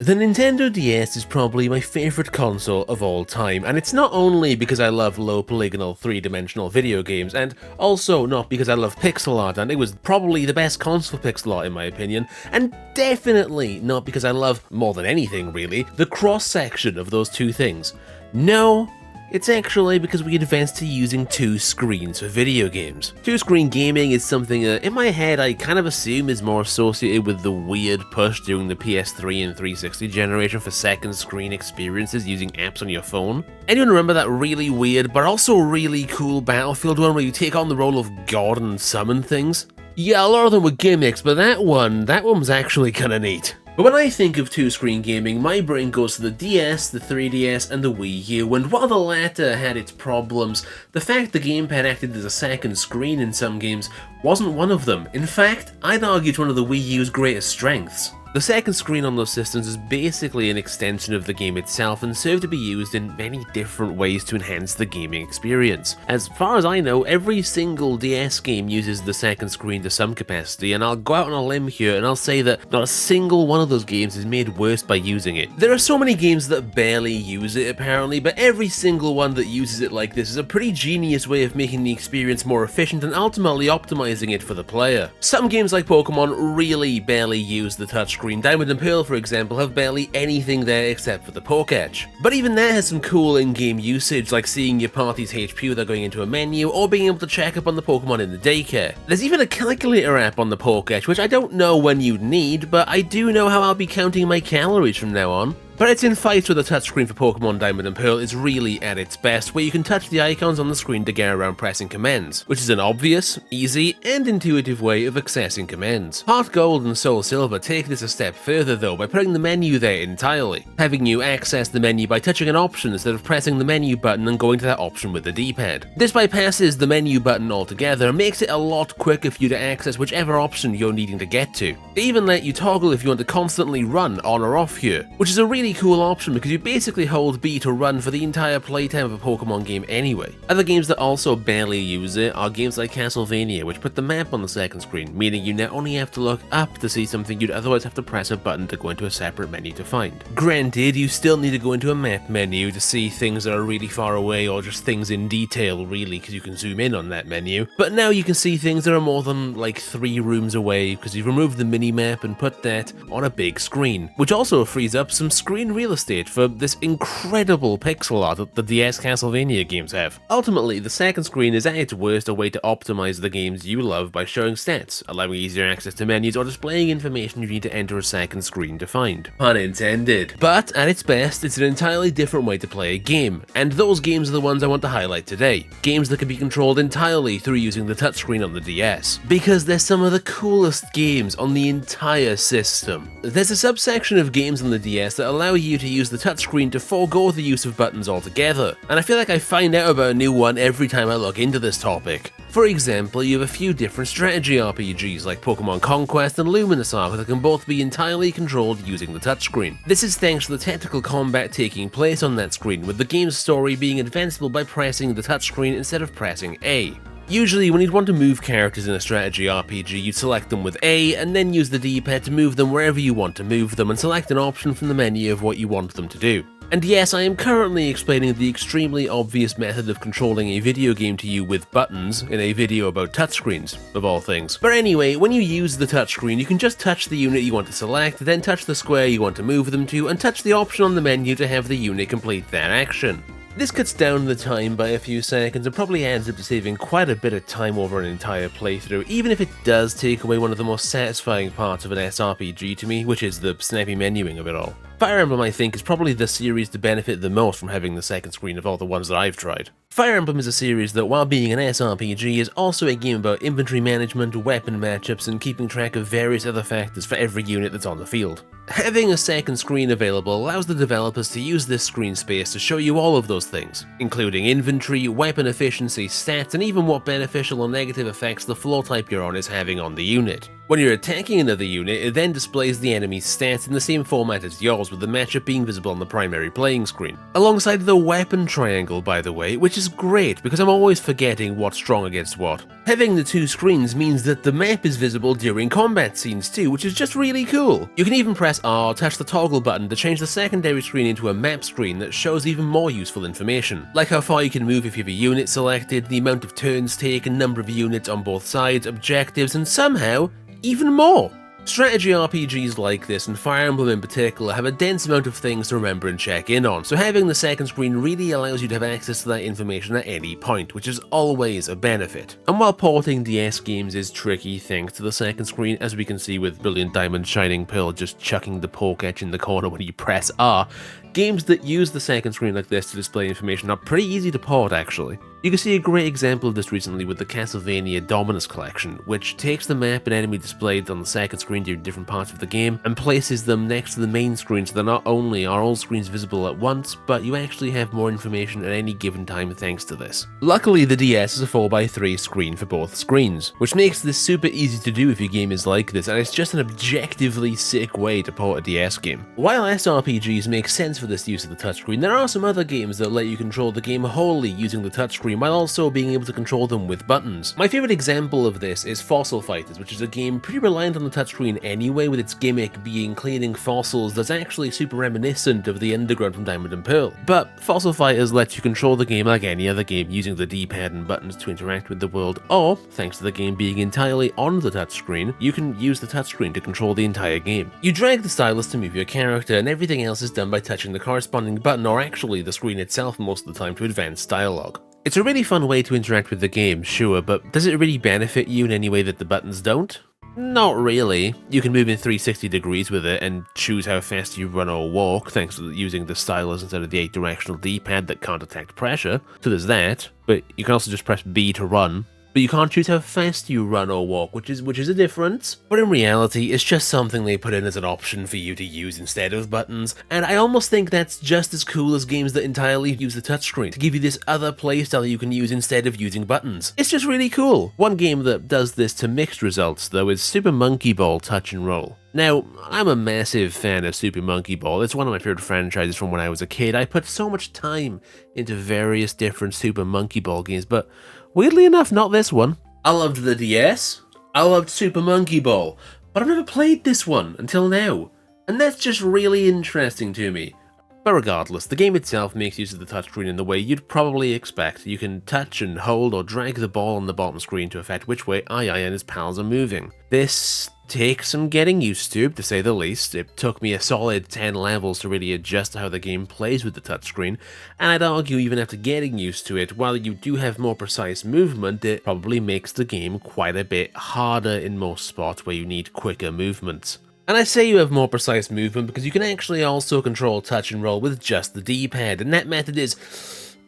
The Nintendo DS is probably my favourite console of all time, and it's not only because I love low polygonal 3-dimensional video games, and also not because I love pixel art, and it was probably the best console for pixel art in my opinion, and definitely not because I love, more than anything really, the cross-section of those two things. No, it's actually because we advanced to using two screens for video games. Two-screen gaming is something in my head I kind of assume is more associated with the weird push during the PS3 and 360 generation for second screen experiences using apps on your phone. Anyone remember that really weird but also really cool Battlefield one where you take on the role of God and summon things? Yeah, a lot of them were gimmicks, but that one was actually kinda neat. But when I think of two-screen gaming, my brain goes to the DS, the 3DS, and the Wii U, and while the latter had its problems, the fact the gamepad acted as a second screen in some games wasn't one of them. In fact, I'd argue it's one of the Wii U's greatest strengths. The second screen on those systems is basically an extension of the game itself and served to be used in many different ways to enhance the gaming experience. As far as I know, every single DS game uses the second screen to some capacity, and I'll go out on a limb here and I'll say that not a single one of those games is made worse by using it. There are so many games that barely use it apparently, but every single one that uses it like this is a pretty genius way of making the experience more efficient and ultimately optimizing it for the player. Some games like Pokémon really barely use the touchscreen. Diamond and Pearl, for example, have barely anything there except for the Pokétch. But even that has some cool in-game usage, like seeing your party's HP without going into a menu, or being able to check up on the Pokémon in the daycare. There's even a calculator app on the Pokétch, which I don't know when you'd need, but I do know how I'll be counting my calories from now on. But it's in fights where the touchscreen for Pokémon Diamond and Pearl is really at its best, where you can touch the icons on the screen to get around pressing commands, which is an obvious, easy, and intuitive way of accessing commands. Heart Gold and Soul Silver take this a step further though by putting the menu there entirely, having you access the menu by touching an option instead of pressing the menu button and going to that option with the D-pad. This bypasses the menu button altogether and makes it a lot quicker for you to access whichever option you're needing to get to. They even let you toggle if you want to constantly run on or off here, which is a really cool option because you basically hold B to run for the entire playtime of a Pokemon game anyway. Other games that also barely use it are games like Castlevania, which put the map on the second screen, meaning you now only have to look up to see something you'd otherwise have to press a button to go into a separate menu to find. Granted, you still need to go into a map menu to see things that are really far away or just things in detail really because you can zoom in on that menu, but now you can see things that are more than like 3 rooms away because you've removed the mini-map and put that on a big screen, which also frees up some screen real estate for this incredible pixel art that the DS Castlevania games have. Ultimately, the second screen is at its worst a way to optimize the games you love by showing stats, allowing easier access to menus, or displaying information you need to enter a second screen to find. Pun intended. But at its best, it's an entirely different way to play a game, and those games are the ones I want to highlight today. Games that can be controlled entirely through using the touchscreen on the DS, because they're some of the coolest games on the entire system. There's a subsection of games on the DS that allow you to use the touchscreen to forego the use of buttons altogether, and I feel like I find out about a new one every time I look into this topic. For example, you have a few different strategy RPGs like Pokémon Conquest and Luminous Arc that can both be entirely controlled using the touchscreen. This is thanks to the tactical combat taking place on that screen, with the game's story being advanceable by pressing the touchscreen instead of pressing A. Usually, when you'd want to move characters in a strategy RPG, you'd select them with A, and then use the D-pad to move them wherever you want to move them, and select an option from the menu of what you want them to do. And yes, I am currently explaining the extremely obvious method of controlling a video game to you with buttons in a video about touchscreens, of all things. But anyway, when you use the touchscreen, you can just touch the unit you want to select, then touch the square you want to move them to, and touch the option on the menu to have the unit complete that action. This cuts down the time by a few seconds and probably adds up to saving quite a bit of time over an entire playthrough, even if it does take away one of the most satisfying parts of an SRPG to me, which is the snappy menuing of it all. Fire Emblem, I think, is probably the series to benefit the most from having the second screen of all the ones that I've tried. Fire Emblem is a series that, while being an SRPG, is also a game about inventory management, weapon matchups, and keeping track of various other factors for every unit that's on the field. Having a second screen available allows the developers to use this screen space to show you all of those things, including inventory, weapon efficiency, stats, and even what beneficial or negative effects the floor type you're on is having on the unit. When you're attacking another unit, it then displays the enemy's stats in the same format as yours, with the matchup being visible on the primary playing screen. Alongside the weapon triangle, by the way, which which is great because I'm always forgetting what's strong against what. Having the two screens means that the map is visible during combat scenes too, which is just really cool. You can even press R, touch the toggle button to change the secondary screen into a map screen that shows even more useful information, like how far you can move if you have a unit selected, the amount of turns taken, number of units on both sides, objectives, and somehow, even more. Strategy RPGs like this, and Fire Emblem in particular, have a dense amount of things to remember and check in on, so having the second screen really allows you to have access to that information at any point, which is always a benefit. And while porting DS games is tricky thanks to the second screen, as we can see with Brilliant Diamond Shining Pearl just chucking the poke etch in the corner when you press R, games that use the second screen like this to display information are pretty easy to port actually. You can see a great example of this recently with the Castlevania Dominus collection, which takes the map and enemy displayed on the second screen during different parts of the game and places them next to the main screen so that not only are all screens visible at once, but you actually have more information at any given time thanks to this. Luckily, the DS is a 4x3 screen for both screens, which makes this super easy to do if your game is like this, and it's just an objectively sick way to port a DS game. While SRPGs make sense for this use of the touchscreen, there are some other games that let you control the game wholly using the touchscreen while also being able to control them with buttons. My favourite example of this is Fossil Fighters, which is a game pretty reliant on the touchscreen anyway, with its gimmick being cleaning fossils that's actually super reminiscent of the Underground from Diamond and Pearl. But Fossil Fighters lets you control the game like any other game, using the D-pad and buttons to interact with the world, or, thanks to the game being entirely on the touchscreen, you can use the touchscreen to control the entire game. You drag the stylus to move your character, and everything else is done by touching the corresponding button, or actually the screen itself most of the time, to advance dialogue. It's a really fun way to interact with the game, sure, but does it really benefit you in any way that the buttons don't? Not really. You can move in 360 degrees with it and choose how fast you run or walk thanks to using the stylus instead of the 8-directional D-pad that can't detect pressure, so there's that, but you can also just press B to run. But you can't choose how fast you run or walk, which is a difference. But in reality, it's just something they put in as an option for you to use instead of buttons, and I almost think that's just as cool as games that entirely use the touchscreen, to give you this other playstyle you can use instead of using buttons. It's just really cool. One game that does this to mixed results, though, is Super Monkey Ball Touch and Roll. Now, I'm a massive fan of Super Monkey Ball. It's one of my favorite franchises from when I was a kid. I put so much time into various different Super Monkey Ball games, but weirdly enough, not this one. I loved the DS, I loved Super Monkey Ball, but I've never played this one until now, and that's just really interesting to me. But regardless, the game itself makes use of the touchscreen in the way you'd probably expect. You can touch and hold or drag the ball on the bottom screen to affect which way Ai and his pals are moving. This takes some getting used to say the least. It took me a solid 10 levels to really adjust to how the game plays with the touchscreen, and I'd argue even after getting used to it, while you do have more precise movement, it probably makes the game quite a bit harder in most spots where you need quicker movements. And I say you have more precise movement because you can actually also control touch and roll with just the D-pad, and that method is,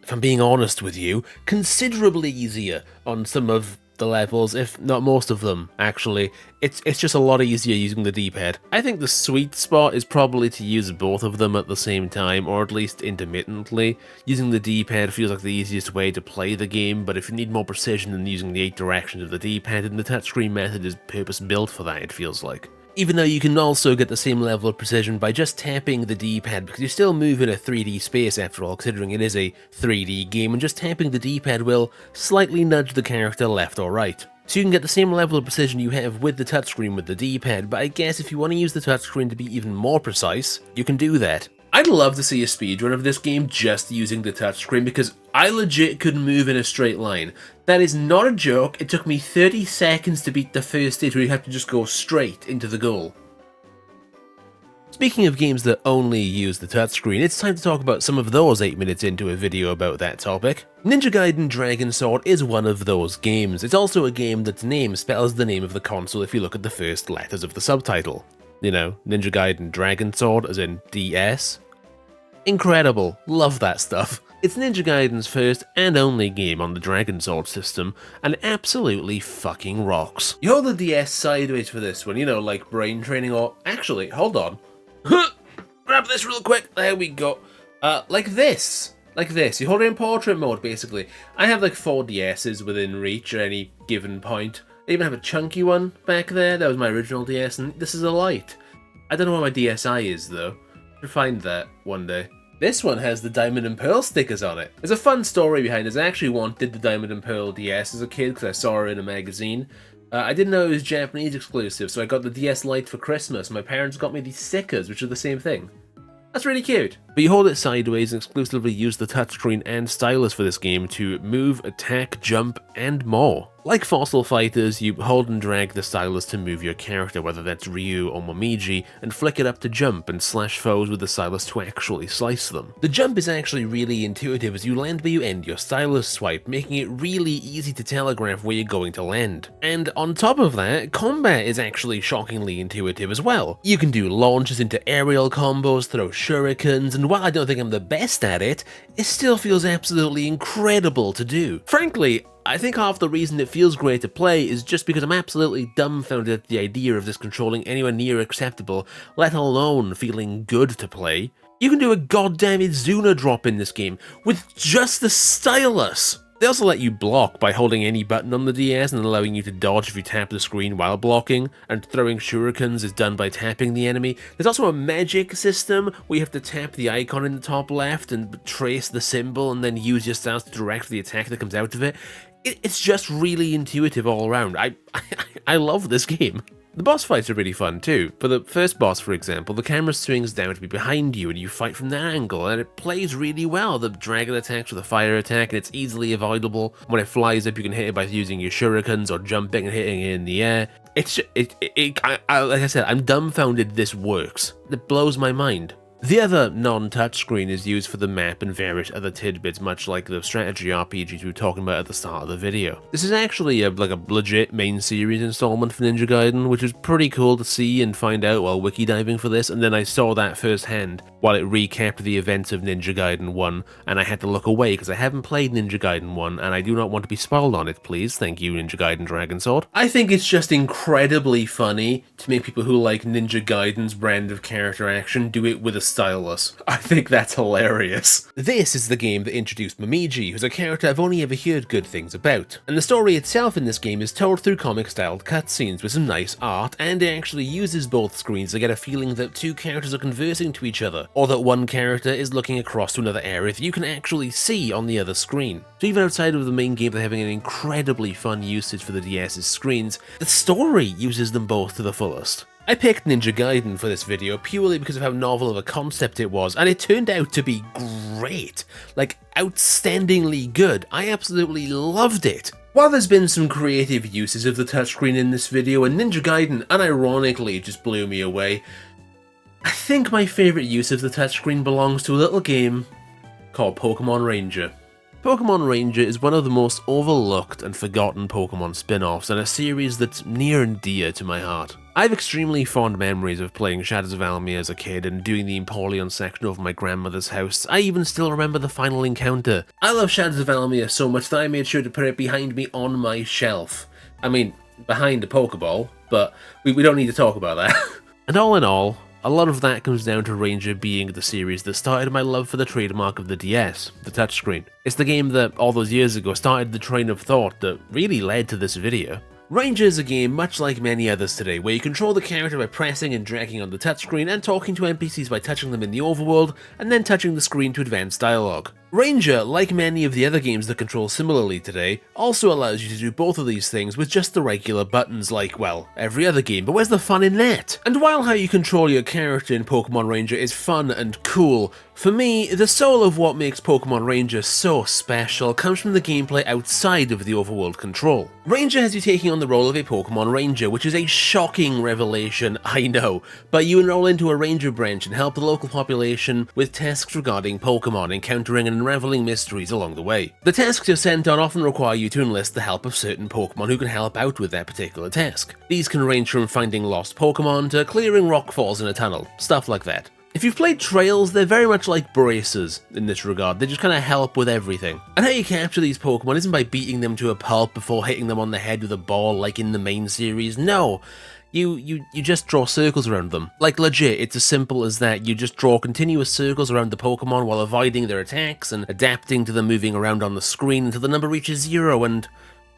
if I'm being honest with you, considerably easier on some of the levels, if not most of them, actually. It's just a lot easier using the D-pad. I think the sweet spot is probably to use both of them at the same time, or at least intermittently. Using the D-pad feels like the easiest way to play the game, but if you need more precision than using the 8 directions of the D-pad, then the touchscreen method is purpose-built for that, it feels like. Even though you can also get the same level of precision by just tapping the D-pad, because you still move in a 3D space after all, considering it is a 3D game, and just tapping the D-pad will slightly nudge the character left or right. So you can get the same level of precision you have with the touchscreen with the D-pad, but I guess if you want to use the touchscreen to be even more precise, you can do that. I'd love to see a speedrun of this game just using the touchscreen, because I legit couldn't move in a straight line. That is not a joke. It took me 30 seconds to beat the first stage where you have to just go straight into the goal. Speaking of games that only use the touchscreen, it's time to talk about some of those 8 minutes into a video about that topic. Ninja Gaiden Dragon Sword is one of those games. It's also a game that's name spells the name of the console if you look at the first letters of the subtitle. You know, Ninja Gaiden Dragon Sword as in DS. Incredible, love that stuff. It's Ninja Gaiden's first and only game on the Dragon Sword system, and absolutely fucking rocks. You hold the DS sideways for this one, you know, like brain training, or actually, hold on. Grab this real quick, there we go. Like this. You hold it in portrait mode, basically. I have like 4 DS's within reach at any given point. I even have a chunky one back there, that was my original DS, and this is a light. I don't know where my DSi is, though. I'll find that one day. This one has the Diamond and Pearl stickers on it. There's a fun story behind this. I actually wanted the Diamond and Pearl DS as a kid because I saw it in a magazine. I didn't know it was Japanese exclusive, so I got the DS Lite for Christmas. My parents got me these stickers, which are the same thing. That's really cute. But you hold it sideways and exclusively use the touchscreen and stylus for this game to move, attack, jump, and more. Like Fossil Fighters, you hold and drag the stylus to move your character, whether that's Ryu or Momiji, and flick it up to jump and slash foes with the stylus to actually slice them. The jump is actually really intuitive as you land where you end your stylus swipe, making it really easy to telegraph where you're going to land. And on top of that, combat is actually shockingly intuitive as well. You can do launches into aerial combos, throw shurikens, and while I don't think I'm the best at it, it still feels absolutely incredible to do. Frankly, I think half the reason it feels great to play is just because I'm absolutely dumbfounded at the idea of this controlling anywhere near acceptable, let alone feeling good to play. You can do a goddamn Izuna drop in this game with just the stylus! They also let you block by holding any button on the DS and allowing you to dodge if you tap the screen while blocking, and throwing shurikens is done by tapping the enemy. There's also a magic system where you have to tap the icon in the top left and trace the symbol and then use your stylus to direct the attack that comes out of it. It's just really intuitive all around. I love this game. The boss fights are really fun too. For the first boss, for example, the camera swings down to be behind you and you fight from that angle, and it plays really well. The dragon attacks with a fire attack and it's easily avoidable. When it flies up, you can hit it by using your shurikens or jumping and hitting it in the air. Like I said, I'm dumbfounded this works. It blows my mind. The other non-touchscreen is used for the map and various other tidbits, much like the strategy RPGs we were talking about at the start of the video. This is actually like a legit main series installment for Ninja Gaiden, which is pretty cool to see and find out while wiki diving for this, and then I saw that firsthand while it recapped the events of Ninja Gaiden 1, and I had to look away because I haven't played Ninja Gaiden 1, and I do not want to be spoiled on it, please. Thank you, Ninja Gaiden Dragon Sword. I think it's just incredibly funny to make people who like Ninja Gaiden's brand of character action do it with a stylus. I think that's hilarious. This is the game that introduced Momiji, who's a character I've only ever heard good things about. And the story itself in this game is told through comic-styled cutscenes with some nice art, and it actually uses both screens to get a feeling that two characters are conversing to each other, or that one character is looking across to another area that you can actually see on the other screen. So even outside of the main game, they're having an incredibly fun usage for the DS's screens. The story uses them both to the fullest. I picked Ninja Gaiden for this video purely because of how novel of a concept it was, and it turned out to be great. Like, outstandingly good. I absolutely loved it. While there's been some creative uses of the touchscreen in this video, and Ninja Gaiden unironically just blew me away, I think my favourite use of the touchscreen belongs to a little game called Pokémon Ranger. Pokémon Ranger is one of the most overlooked and forgotten Pokémon spin-offs, and a series that's near and dear to my heart. I have extremely fond memories of playing Shadows of Almia as a kid and doing the Empoleon section over my grandmother's house. I even still remember the final encounter. I love Shadows of Almia so much that I made sure to put it behind me on my shelf. I mean, behind a Pokeball, but we don't need to talk about that. And all in all, a lot of that comes down to Ranger being the series that started my love for the trademark of the DS, the touchscreen. It's the game that, all those years ago, started the train of thought that really led to this video. Ranger is a game much like many others today, where you control the character by pressing and dragging on the touchscreen and talking to NPCs by touching them in the overworld, and then touching the screen to advance dialogue. Ranger, like many of the other games that control similarly today, also allows you to do both of these things with just the regular buttons like, well, every other game, but where's the fun in that? And while how you control your character in Pokémon Ranger is fun and cool, for me, the soul of what makes Pokémon Ranger so special comes from the gameplay outside of the overworld control. Ranger has you taking on the role of a Pokémon Ranger, which is a shocking revelation, I know, but you enroll into a Ranger branch and help the local population with tasks regarding Pokémon, encountering and unraveling mysteries along the way. The tasks you're sent on often require you to enlist the help of certain Pokémon who can help out with that particular task. These can range from finding lost Pokémon to clearing rock falls in a tunnel, stuff like that. If you've played Trails, they're very much like braces in this regard. They just kind of help with everything. And how you capture these Pokemon isn't by beating them to a pulp before hitting them on the head with a ball like in the main series. No, you just draw circles around them. Like legit, it's as simple as that. You just draw continuous circles around the Pokemon while avoiding their attacks and adapting to them moving around on the screen until the number reaches 0 and,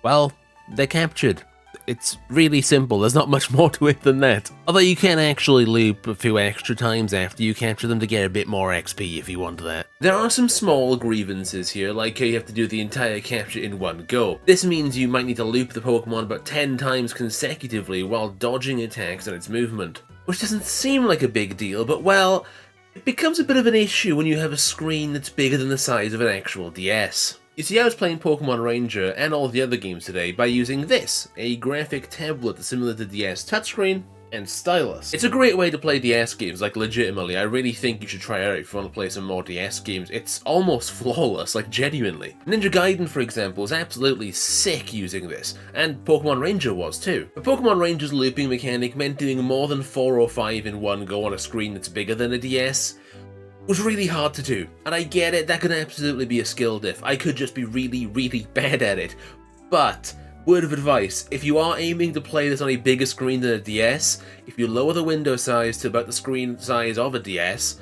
well, they're captured. It's really simple, there's not much more to it than that. Although you can actually loop a few extra times after you capture them to get a bit more XP if you want that. There are some small grievances here, like how you have to do the entire capture in one go. This means you might need to loop the Pokemon about 10 times consecutively while dodging attacks and its movement. Which doesn't seem like a big deal, but well, it becomes a bit of an issue when you have a screen that's bigger than the size of an actual DS. You see, I was playing Pokémon Ranger and all the other games today by using this, a graphic tablet similar to DS touchscreen and stylus. It's a great way to play DS games, like legitimately, I really think you should try it out if you want to play some more DS games. It's almost flawless, like genuinely. Ninja Gaiden, for example, is absolutely sick using this, and Pokémon Ranger was too. But Pokémon Ranger's looping mechanic meant doing more than 4 or 5 in one go on a screen that's bigger than a DS was really hard to do. And I get it, that could absolutely be a skill diff. I could just be really, really bad at it. But word of advice, if you are aiming to play this on a bigger screen than a DS, if you lower the window size to about the screen size of a DS,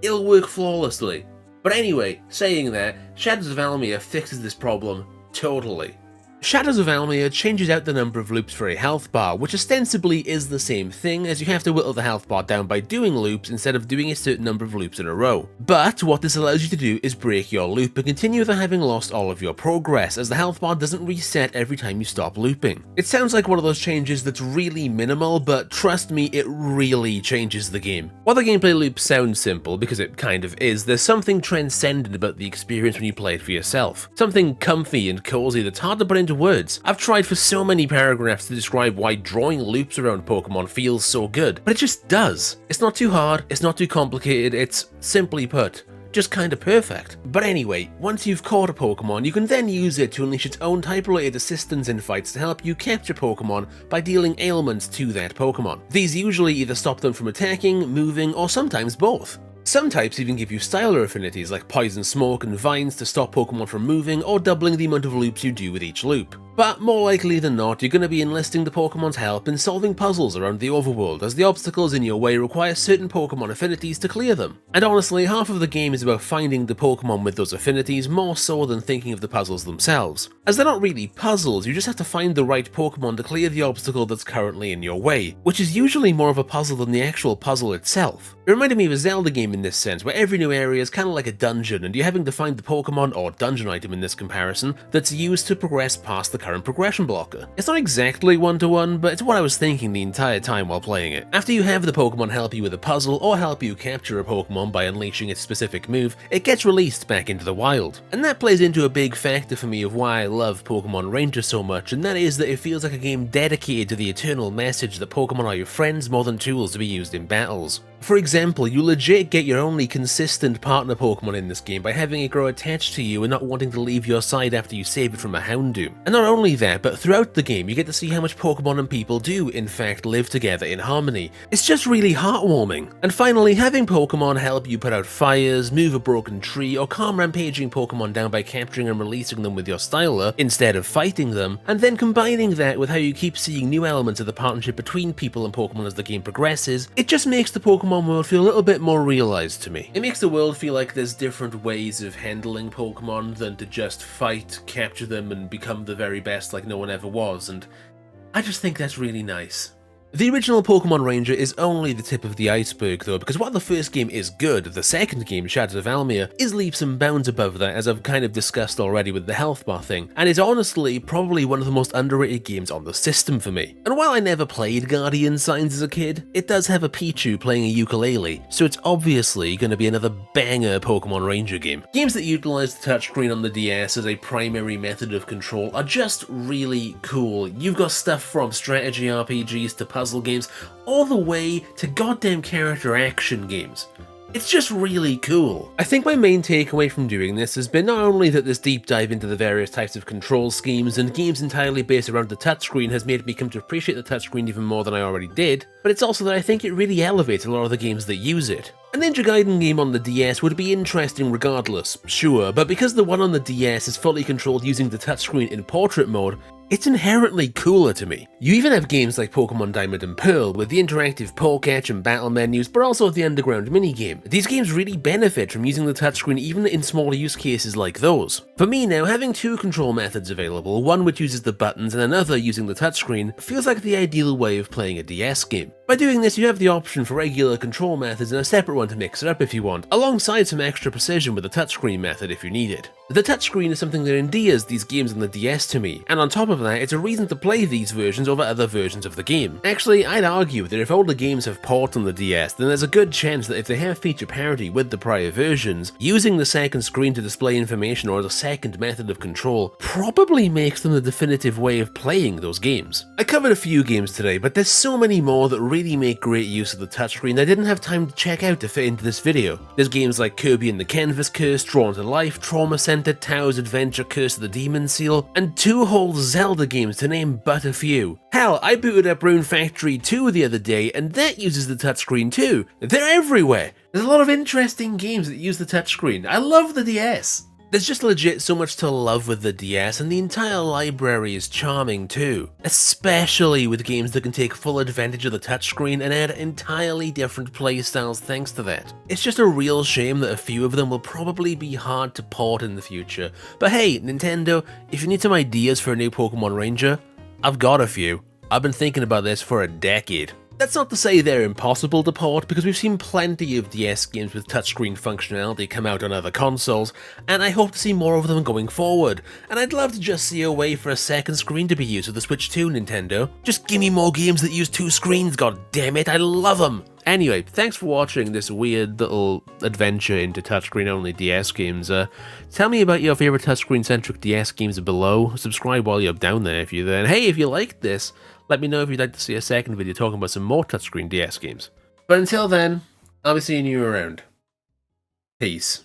it'll work flawlessly. But anyway, saying that, Shadows of Almia fixes this problem totally. Shadows of Almia changes out the number of loops for a health bar, which ostensibly is the same thing, as you have to whittle the health bar down by doing loops instead of doing a certain number of loops in a row. But what this allows you to do is break your loop and continue without having lost all of your progress, as the health bar doesn't reset every time you stop looping. It sounds like one of those changes that's really minimal, but trust me, it really changes the game. While the gameplay loop sounds simple, because it kind of is, there's something transcendent about the experience when you play it for yourself. Something comfy and cozy that's hard to put into words. I've tried for so many paragraphs to describe why drawing loops around Pokemon feels so good, but it just does. It's not too hard, it's not too complicated, it's, simply put, just kinda perfect. But anyway, once you've caught a Pokemon, you can then use it to unleash its own type-related assistance in fights to help you capture Pokemon by dealing ailments to that Pokemon. These usually either stop them from attacking, moving, or sometimes both. Some types even give you styler affinities like Poison Smoke and Vines to stop Pokemon from moving or doubling the amount of loops you do with each loop. But more likely than not, you're going to be enlisting the Pokemon's help in solving puzzles around the overworld, as the obstacles in your way require certain Pokemon affinities to clear them. And honestly, half of the game is about finding the Pokemon with those affinities more so than thinking of the puzzles themselves. As they're not really puzzles, you just have to find the right Pokemon to clear the obstacle that's currently in your way, which is usually more of a puzzle than the actual puzzle itself. It reminded me of a Zelda game in this sense, where every new area is kind of like a dungeon, and you're having to find the Pokemon, or dungeon item in this comparison, that's used to progress past the current progression blocker. It's not exactly one-to-one, but it's what I was thinking the entire time while playing it. After you have the Pokemon help you with a puzzle, or help you capture a Pokemon by unleashing its specific move, it gets released back into the wild. And that plays into a big factor for me of why I love Pokémon Ranger so much, and that is that it feels like a game dedicated to the eternal message that Pokemon are your friends more than tools to be used in battles. For example, you legit get your only consistent partner Pokemon in this game by having it grow attached to you and not wanting to leave your side after you save it from a Houndoom. And not only that, but throughout the game you get to see how much Pokemon and people do, in fact, live together in harmony. It's just really heartwarming. And finally, having Pokemon help you put out fires, move a broken tree, or calm rampaging Pokemon down by capturing and releasing them with your styler, instead of fighting them, and then combining that with how you keep seeing new elements of the partnership between people and Pokemon as the game progresses, it just makes the Pokemon world feel a little bit more realized to me. It makes the world feel like there's different ways of handling Pokemon than to just fight, capture them, and become the very best like no one ever was, and I just think that's really nice. The original Pokémon Ranger is only the tip of the iceberg though, because while the first game is good, the second game, Shadows of Almia, is leaps and bounds above that, as I've kind of discussed already with the health bar thing, and is honestly probably one of the most underrated games on the system for me. And while I never played Guardian Signs as a kid, it does have a Pichu playing a ukulele, so it's obviously going to be another banger Pokémon Ranger game. Games that utilize the touchscreen on the DS as a primary method of control are just really cool. You've got stuff from strategy RPGs to puzzle games, all the way to goddamn character action games. It's just really cool. I think my main takeaway from doing this has been not only that this deep dive into the various types of control schemes and games entirely based around the touchscreen has made me come to appreciate the touchscreen even more than I already did, but it's also that I think it really elevates a lot of the games that use it. A Ninja Gaiden game on the DS would be interesting regardless, sure, but because the one on the DS is fully controlled using the touchscreen in portrait mode, it's inherently cooler to me. You even have games like Pokémon Diamond and Pearl with the interactive Pokétch and battle menus, but also the underground minigame. These games really benefit from using the touchscreen even in small use cases like those. For me now, having two control methods available, one which uses the buttons and another using the touchscreen, feels like the ideal way of playing a DS game. By doing this, you have the option for regular control methods and a separate one to mix it up if you want, alongside some extra precision with the touchscreen method if you need it. The touchscreen is something that endears these games on the DS to me, and on top of that, it's a reason to play these versions over other versions of the game. Actually, I'd argue that if older games have ports on the DS, then there's a good chance that if they have feature parity with the prior versions, using the second screen to display information or the second method of control probably makes them the definitive way of playing those games. I covered a few games today, but there's so many more that really make great use of the touchscreen I didn't have time to check out to fit into this video. There's games like Kirby and the Canvas Curse, Drawn to Life, Trauma Center, Towers Adventure, Curse of the Demon Seal, and 2 whole Zelda games to name but a few. Hell, I booted up Rune Factory 2 the other day, and that uses the touchscreen too. They're everywhere. There's a lot of interesting games that use the touchscreen. I love the DS. There's just legit so much to love with the DS, and the entire library is charming too. Especially with games that can take full advantage of the touchscreen and add entirely different playstyles thanks to that. It's just a real shame that a few of them will probably be hard to port in the future. But hey, Nintendo, if you need some ideas for a new Pokémon Ranger, I've got a few. I've been thinking about this for a decade. That's not to say they're impossible to port, because we've seen plenty of DS games with touchscreen functionality come out on other consoles, and I hope to see more of them going forward, and I'd love to just see a way for a second screen to be used with the Switch 2, Nintendo. Just give me more games that use 2 screens, god damn it, I love them! Anyway, thanks for watching this weird little adventure into touchscreen-only DS games. Tell me about your favorite touchscreen-centric DS games below. Subscribe while you're down there if you're there. And hey, if you liked this, let me know if you'd like to see a second video talking about some more touchscreen DS games. But until then, I'll be seeing you around. Peace.